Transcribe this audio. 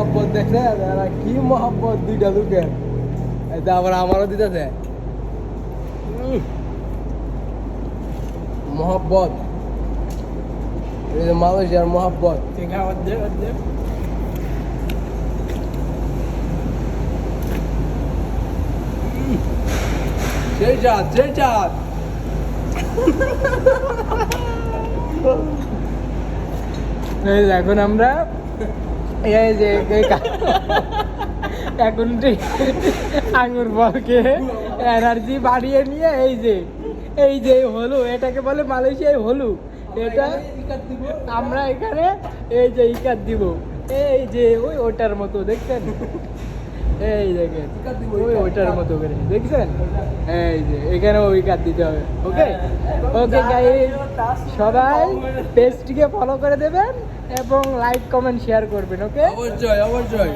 মহব্বত দেখছে কি মহব্বত দুইটা লোকের এটা আবার আমারও দিতেছে মহব্বত এই যে মালয়েশিয়ার মহব্বত সেই জাত এখন আমরা এই যে এখন আঙুর ফলকে এনার্জি বাড়িয়ে নিয়ে এই যে হলু এটাকে বলে মালয়েশিয়ায় হলু এটা আমরা এখানে এই যে ইকাত দিব এই যে ওটার মতো দেখছেন এই দেখেন ওইটার মতো করে দেখছেন এই যে এখানে ওই কাট দিতে হবে ওকে গাইস সবাই পেজটিকে ফলো করে দেবেন এবং লাইক কমেন্ট শেয়ার করবেন ওকে অবশ্যই